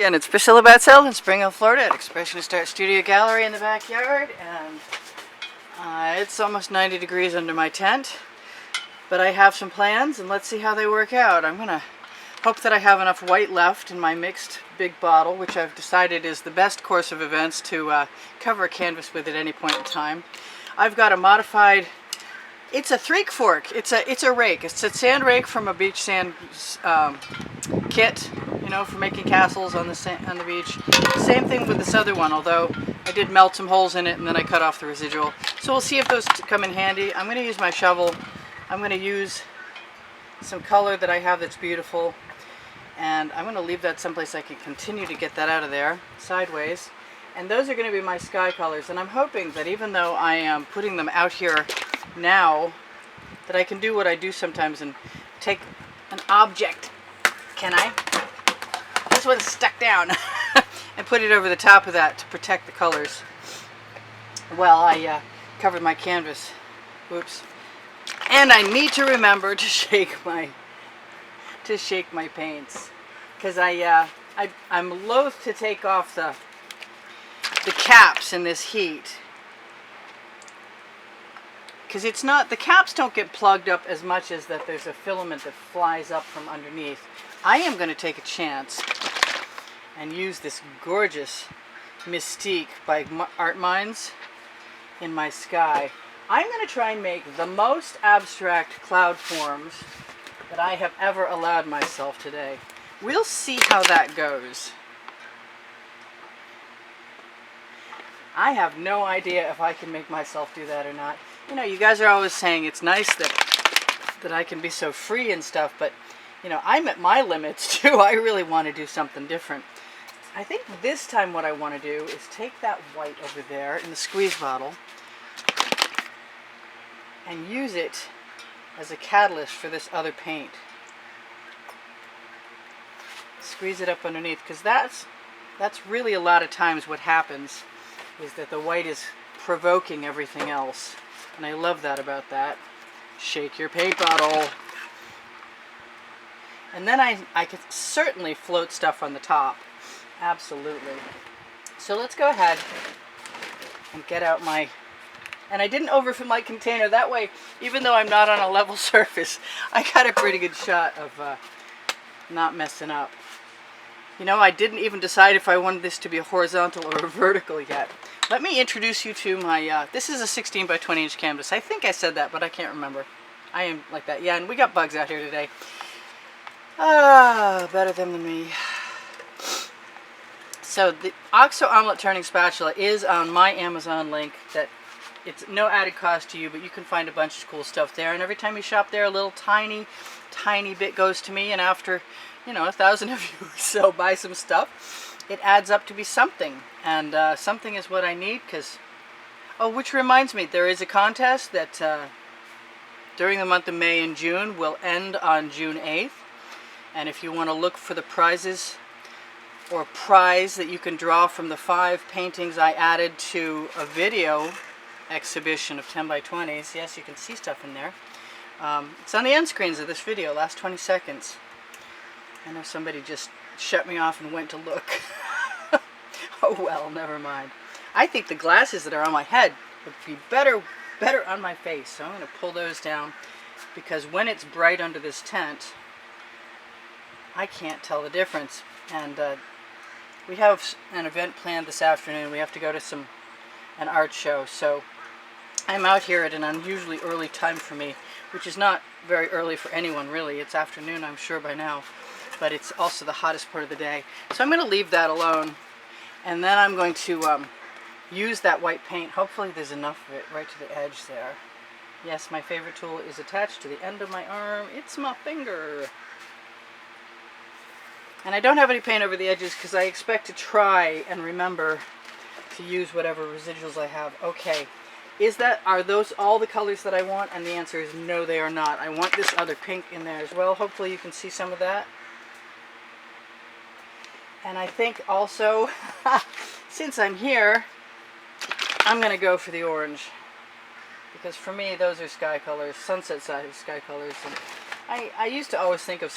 And it's Priscilla Batzell in Spring Hill, Florida at Expressionist Art Studio Gallery in the backyard, and it's almost 90 degrees under my tent, but I have some plans and let's see how they work out. I'm gonna hope that I have enough white left in my mixed big bottle, which I've decided is the best course of events to cover a canvas with at any point in time. I've got a modified, it's a three fork, it's a rake, it's a sand rake from a beach sand kit, you know, for making castles on the beach. Same thing with this other one, although I did melt some holes in it and then I cut off the residual. So we'll see if those come in handy. I'm going to use my shovel. I'm going to use some color that I have that's beautiful, and I'm going to leave that someplace I can continue to get that out of there sideways. And those are going to be my sky colors, and I'm hoping that even though I am putting them out here now, that I can do what I do sometimes and take an object, can I? This one's stuck down. And put it over the top of that to protect the colors. Well, I covered my canvas. Whoops. And I need to remember to shake my paints, because I'm loath to take off the caps in this heat, because it's not, the caps don't get plugged up as much as that there's a filament that flies up from underneath. I am going to take a chance and use this gorgeous Mystique by Art Minds in my sky. I'm going to try and make the most abstract cloud forms that I have ever allowed myself today. We'll see how that goes. I have no idea if I can make myself do that or not. You know, you guys are always saying it's nice that I can be so free and stuff, but you know, I'm at my limits too. I really want to do something different. I think this time what I want to do is take that white over there in the squeeze bottle and use it as a catalyst for this other paint. Squeeze it up underneath, because that's really a lot of times what happens, is that the white is provoking everything else. And I love that about that. Shake your paint bottle. And then I could certainly float stuff on the top. Absolutely. So let's go ahead and get out my, and I didn't overfill my container. That way, even though I'm not on a level surface, I got a pretty good shot of not messing up. You know, I didn't even decide if I wanted this to be a horizontal or a vertical yet. Let me introduce you to my, this is a 16 by 20 inch canvas. I think I said that, but I can't remember. I am like that. Yeah, and we got bugs out here today. Better them than me. So the OXO omelet turning spatula is on my Amazon link. That it's no added cost to you, but you can find a bunch of cool stuff there. And every time you shop there, a little tiny bit goes to me. And after, you know, 1,000 of you or so buy some stuff, it adds up to be something. And something is what I need, because, oh, which reminds me, there is a contest that during the month of May and June will end on June 8th. And if you want to look for the prizes or prize that you can draw from the 5 paintings I added to a video exhibition of 10 by 20s, yes, you can see stuff in there. It's on the end screens of this video, last 20 seconds. I know somebody just shut me off and went to look. Oh well, never mind. I think the glasses that are on my head would be better on my face, so I'm going to pull those down, because when it's bright under this tent, I can't tell the difference. And we have an event planned this afternoon. We have to go to an art show, so I'm out here at an unusually early time for me, which is not very early for anyone really. It's afternoon, I'm sure by now, but it's also the hottest part of the day. So I'm going to leave that alone, and then I'm going to use that white paint. Hopefully there's enough of it right to the edge there. Yes, my favorite tool is attached to the end of my arm. It's my finger. And I don't have any paint over the edges because I expect to try and remember to use whatever residuals I have. Okay, are those all the colors that I want? And the answer is no, they are not. I want this other pink in there as well. Hopefully you can see some of that. And I think also, since I'm here, I'm going to go for the orange. Because for me, those are sky colors, sunset sky colors. And I used to always think of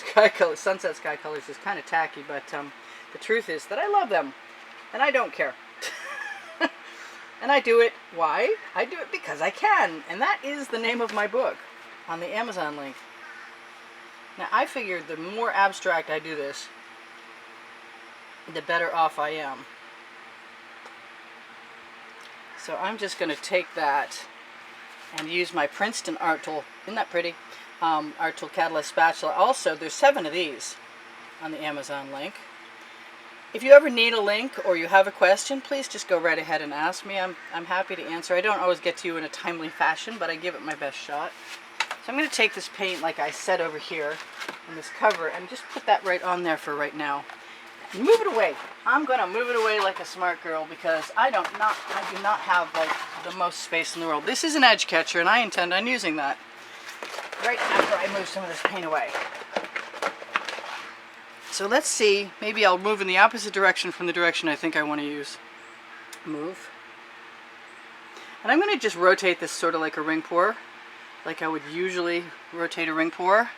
sunset sky colors as kind of tacky, but The truth is that I love them, and I don't care. And I do it, why? I do it because I can, and that is the name of my book on the Amazon link. Now, I figured the more abstract I do this, the better off I am. So I'm just going to take that and use my Princeton art tool. Isn't that pretty? Art tool catalyst spatula. Also, there's 7 of these on the Amazon link. If you ever need a link or you have a question, please just go right ahead and ask me. I'm happy to answer. I don't always get to you in a timely fashion, but I give it my best shot. So I'm going to take this paint, like I said over here, in this cover, and just put that right on there for right now. And move it away. I'm going to move it away like a smart girl because I do not have like the most space in the world. This is an edge catcher, and I intend on using that right after I move some of this paint away. So let's see, maybe I'll move in the opposite direction from the direction I think I want to use. Move. And I'm going to just rotate this sort of like a ring pour, like I would usually rotate a ring pour.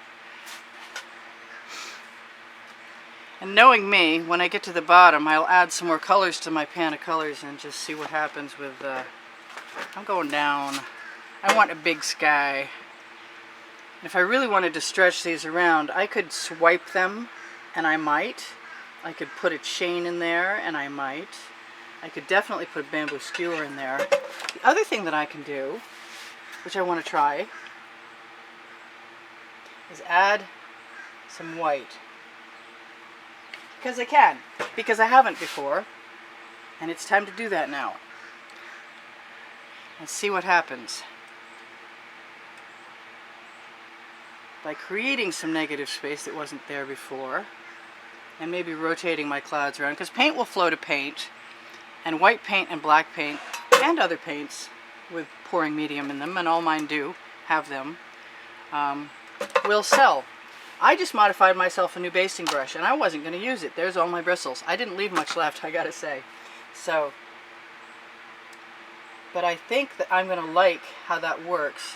And knowing me, when I get to the bottom, I'll add some more colors to my pan of colors and just see what happens with, I'm going down. I want a big sky. If I really wanted to stretch these around, I could swipe them. And I might. I could put a chain in there, and I might. I could definitely put a bamboo skewer in there. The other thing that I can do, which I want to try, is add some white. Because I can. Because I haven't before. And it's time to do that now. And see what happens. By creating some negative space that wasn't there before. And maybe rotating my clouds around, because paint will flow to paint, and white paint and black paint and other paints with pouring medium in them, and all mine do have them, will sell. I just modified myself a new basting brush, and I wasn't going to use it. There's all my bristles. I didn't leave much left, I gotta say. So, but I think that I'm going to like how that works.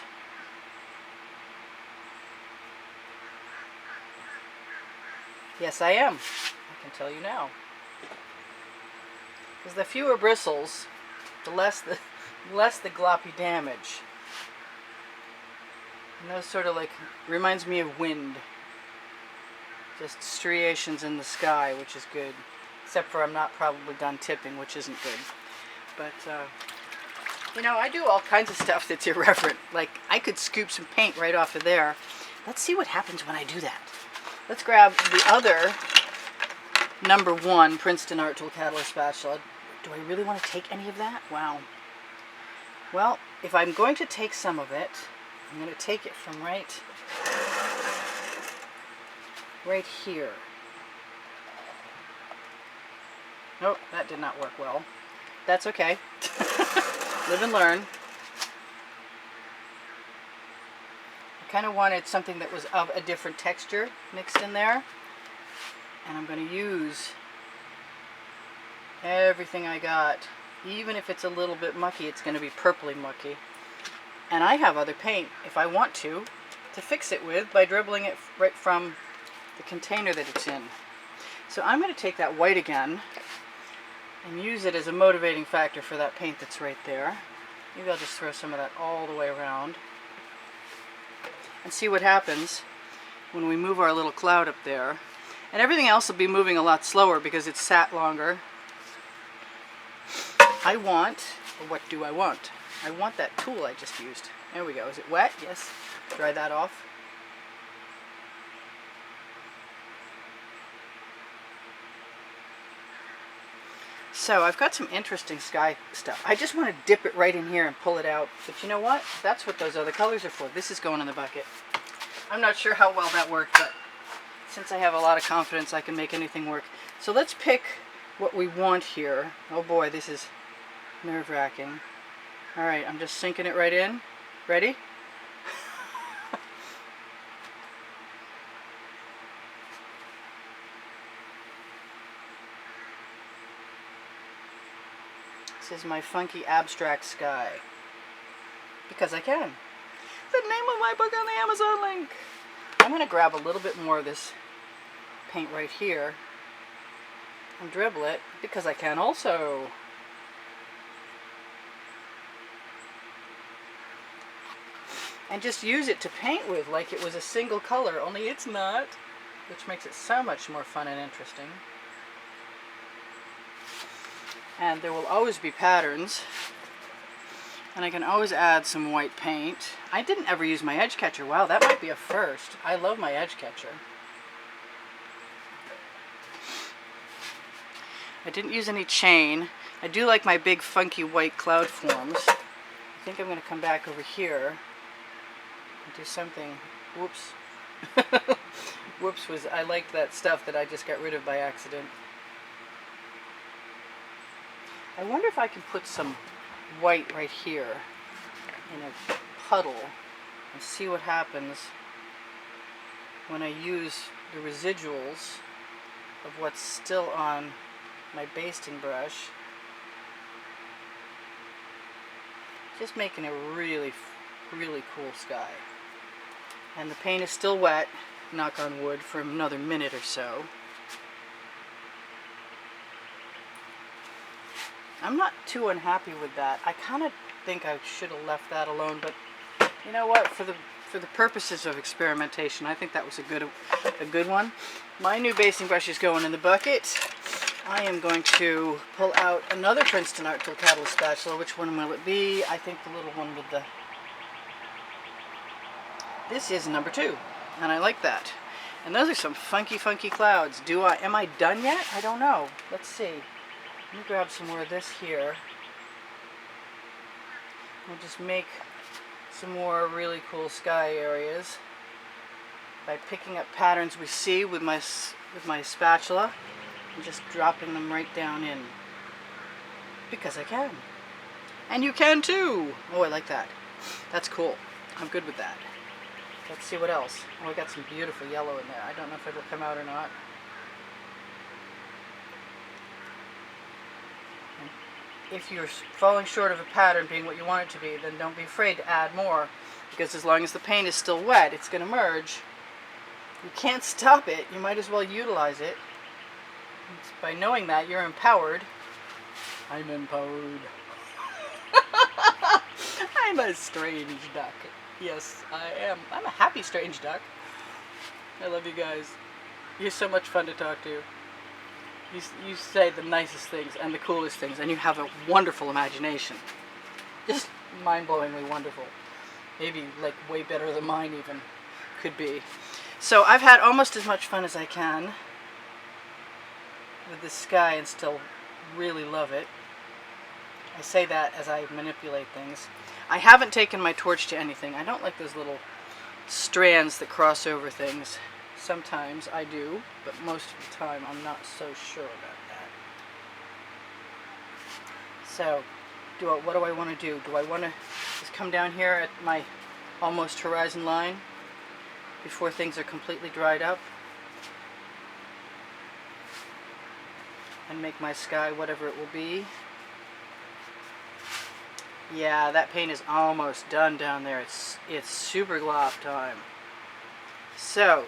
Yes, I am. I can tell you now. Because the fewer bristles, the less the gloppy damage. And those sort of like, reminds me of wind. Just striations in the sky, which is good. Except for I'm not probably done tipping, which isn't good. But, you know, I do all kinds of stuff that's irreverent. Like, I could scoop some paint right off of there. Let's see what happens when I do that. Let's grab the other #1 Princeton Art Tool Catalyst Spatula. Do I really want to take any of that? Wow. Well, if I'm going to take some of it, I'm going to take it from right here. Nope, that did not work well. That's okay. Live and learn. Kind of wanted something that was of a different texture mixed in there, and I'm going to use everything I got. Even if it's a little bit mucky, it's going to be purpley mucky, and I have other paint if I want to fix it with by dribbling it right from the container that it's in. So I'm going to take that white again and use it as a motivating factor for that paint that's right there. Maybe I'll just throw some of that all the way around and see what happens when we move our little cloud up there. And everything else will be moving a lot slower because it's sat longer. I want, or what do I want? I want that tool I just used. There we go. Is it wet? Yes. Dry that off. So I've got some interesting sky stuff. I just want to dip it right in here and pull it out. But you know what? That's what those other colors are for. This is going in the bucket. I'm not sure how well that worked, but since I have a lot of confidence, I can make anything work. So let's pick what we want here. Oh boy, this is nerve-wracking. All right, I'm just sinking it right in. Ready? This is my funky abstract sky. Because I can. The name of my book on the Amazon link. I'm going to grab a little bit more of this paint right here and dribble it because I can also. And just use it to paint with like it was a single color, only it's not, which makes it so much more fun and interesting. And there will always be patterns, and I can always add some white paint. I didn't ever use my edge catcher. Wow, that might be a first. I love my edge catcher. I didn't use any chain. I do like my big funky white cloud forms. I think I'm going to come back over here and do something. Whoops. Whoops, I liked that stuff that I just got rid of by accident. I wonder if I can put some white right here in a puddle and see what happens when I use the residuals of what's still on my basting brush. Just making a really, really cool sky. And the paint is still wet, knock on wood, for another minute or so. I'm not too unhappy with that. I kind of think I should have left that alone, but you know what? For the purposes of experimentation, I think that was a good one. My new basting brush is going in the bucket. I am going to pull out another Princeton Art Tool Catalyst spatula. Which one will it be? I think the little one with the... This is number 2, and I like that. And those are some funky, funky clouds. Am I done yet? I don't know. Let's see. Let me grab some more of this here. We'll just make some more really cool sky areas by picking up patterns we see with my spatula and just dropping them right down in. Because I can. And you can too! Oh, I like that. That's cool. I'm good with that. Let's see what else. Oh, I got some beautiful yellow in there. I don't know if it'll come out or not. If you're falling short of a pattern being what you want it to be, then don't be afraid to add more, because as long as the paint is still wet, it's going to merge. You can't stop it. You might as well utilize it. By knowing that, you're empowered. I'm empowered. I'm a strange duck. Yes, I am. I'm a happy strange duck. I love you guys. You're so much fun to talk to. You say the nicest things and the coolest things, and you have a wonderful imagination. Just mind-blowingly wonderful. Maybe like way better than mine even could be. So I've had almost as much fun as I can with this sky and still really love it. I say that as I manipulate things. I haven't taken my torch to anything. I don't like those little strands that cross over things. Sometimes I do, but most of the time I'm not so sure about that. So, what do I want to do? Do I want to just come down here at my almost horizon line before things are completely dried up and make my sky whatever it will be? Yeah, that paint is almost done down there. It's super glop time. So,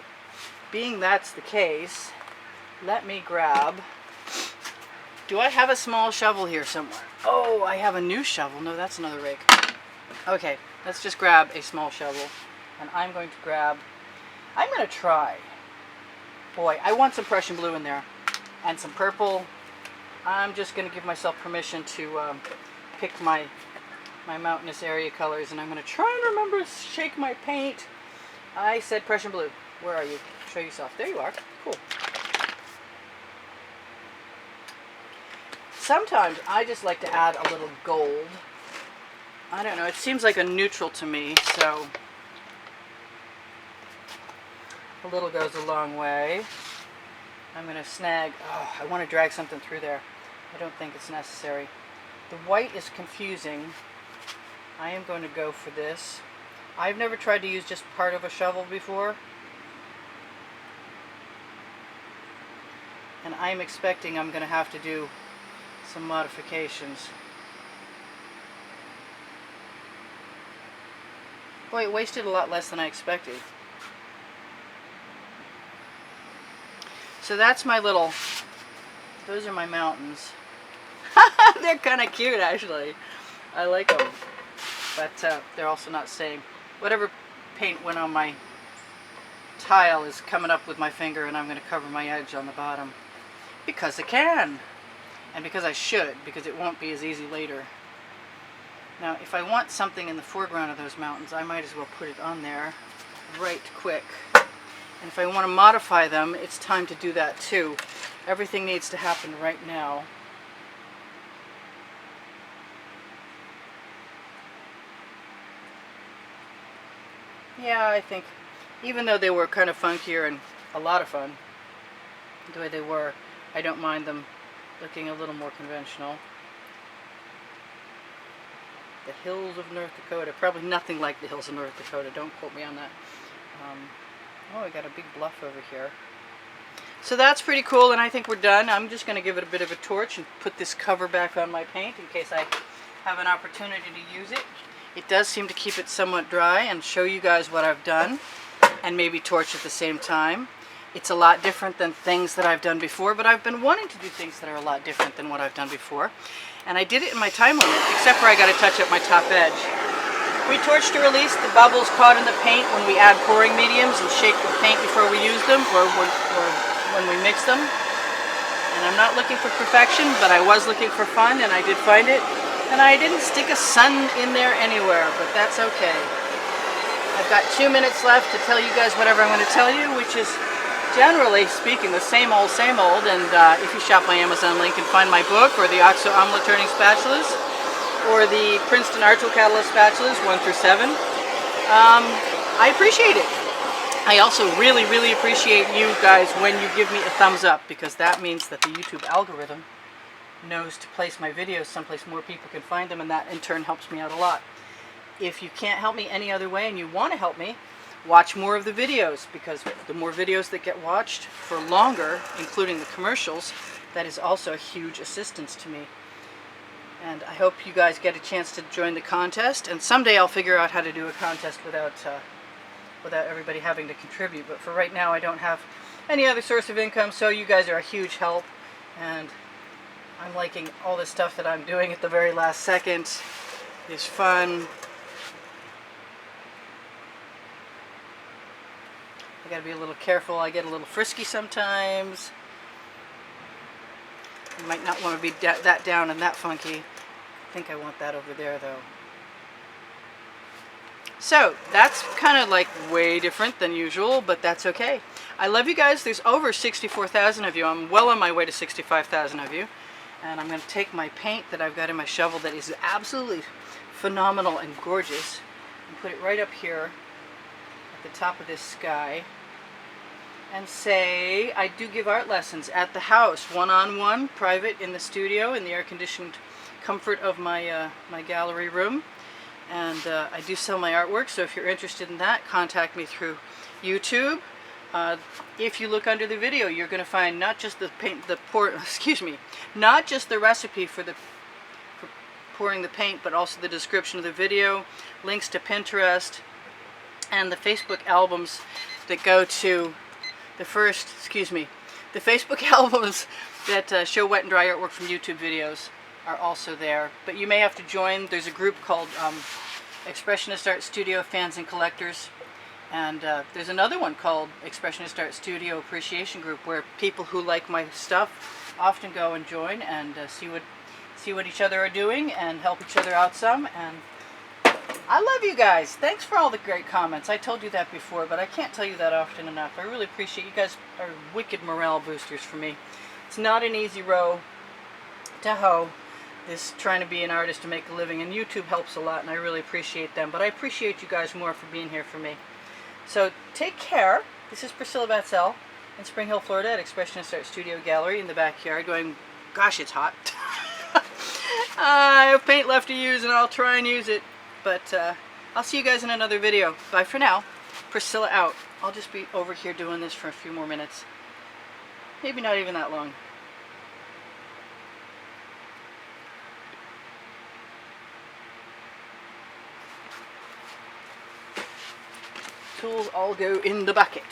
being that's the case, let me grab... Do I have a small shovel here somewhere? Oh, I have a new shovel. No, that's another rake. Okay, let's just grab a small shovel. And I'm going to try. Boy, I want some Prussian blue in there. And some purple. I'm just going to give myself permission to pick my mountainous area colors. And I'm going to try and remember to shake my paint. I said Prussian blue. Where are you? Show yourself. There you are. Cool. Sometimes I just like to add a little gold. I don't know. It seems like a neutral to me, so a little goes a long way. I'm going to snag... Oh, I want to drag something through there. I don't think it's necessary. The white is confusing. I am going to go for this. I've never tried to use just part of a shovel before. And I'm expecting I'm going to have to do some modifications. Boy, it wasted a lot less than I expected. So that's my little those are my mountains. They're kind of cute, actually. I like them. But they're also not staying. Whatever paint went on my tile is coming up with my finger, and I'm going to cover my edge on the bottom. Because I can. And because I should, because it won't be as easy later. Now, if I want something in the foreground of those mountains, I might as well put it on there right quick. And if I want to modify them, it's time to do that too. Everything needs to happen right now. Yeah, I think, even though they were kind of funkier and a lot of fun, the way they were, I don't mind them looking a little more conventional. The hills of North Dakota. Probably nothing like the hills of North Dakota. Don't quote me on that. Oh, we got a big bluff over here. So that's pretty cool, and I think we're done. I'm just going to give it a bit of a torch and put this cover back on my paint in case I have an opportunity to use it. It does seem to keep it somewhat dry, and show you guys what I've done, and maybe torch at the same time. It's a lot different than things that I've done before, but I've been wanting to do things that are a lot different than what I've done before. And I did it in my time limit, except for I got to touch up my top edge. We torch to release the bubbles caught in the paint when we add pouring mediums and shake the paint before we use them, or when we mix them. And I'm not looking for perfection, but I was looking for fun, and I did find it. And I didn't stick a sun in there anywhere, but that's okay. I've got 2 minutes left to tell you guys whatever I'm going to tell you, which is, generally speaking, the same old, and if you shop my Amazon link and find my book, or the OXO omelet turning spatulas, or the Princeton Art Tool Catalyst spatulas, 1 through 7, I appreciate it. I also really, really appreciate you guys when you give me a thumbs up, because that means that the YouTube algorithm knows to place my videos someplace more people can find them, and that in turn helps me out a lot. If you can't help me any other way and you want to help me, watch more of the videos, because the more videos that get watched for longer, including the commercials, that is also a huge assistance to me. And I hope you guys get a chance to join the contest, and someday I'll figure out how to do a contest without everybody having to contribute. But for right now, I don't have any other source of income, so you guys are a huge help, and I'm liking all the stuff that I'm doing at the very last second. It's fun. I gotta be a little careful. I get a little frisky sometimes. You might not want to be that down and that funky. I think I want that over there though. So that's kind of like way different than usual, but that's okay. I love you guys. There's over 64,000 of you. I'm well on my way to 65,000 of you. And I'm going to take my paint that I've got in my shovel that is absolutely phenomenal and gorgeous, and put it right up here at the top of this sky, and say I do give art lessons at the house, one-on-one, private, in the studio, in the air-conditioned comfort of my my gallery room. And I do sell my artwork, so if you're interested in that, contact me through YouTube. If you look under the video, you're going to find not just the not just the recipe for pouring the paint, but also the description of the video, links to Pinterest, and the Facebook albums that go to the Facebook albums that show wet and dry artwork from YouTube videos are also there. But you may have to join. There's a group called Expressionist Art Studio Fans and Collectors. And there's another one called Expressionist Art Studio Appreciation Group, where people who like my stuff often go and join and see what each other are doing and help each other out some. And I love you guys. Thanks for all the great comments. I told you that before, but I can't tell you that often enough. I really appreciate you guys. Are wicked morale boosters for me. It's not an easy row to hoe, this trying to be an artist to make a living, and YouTube helps a lot, and I really appreciate them. But I appreciate you guys more for being here for me. So take care. This is Priscilla Batzell in Spring Hill, Florida at Expressionist Art Studio Gallery in the backyard going, gosh, it's hot. I have paint left to use and I'll try and use it. But I'll see you guys in another video. Bye for now. Priscilla out. I'll just be over here doing this for a few more minutes. Maybe not even that long. Tools all go in the bucket.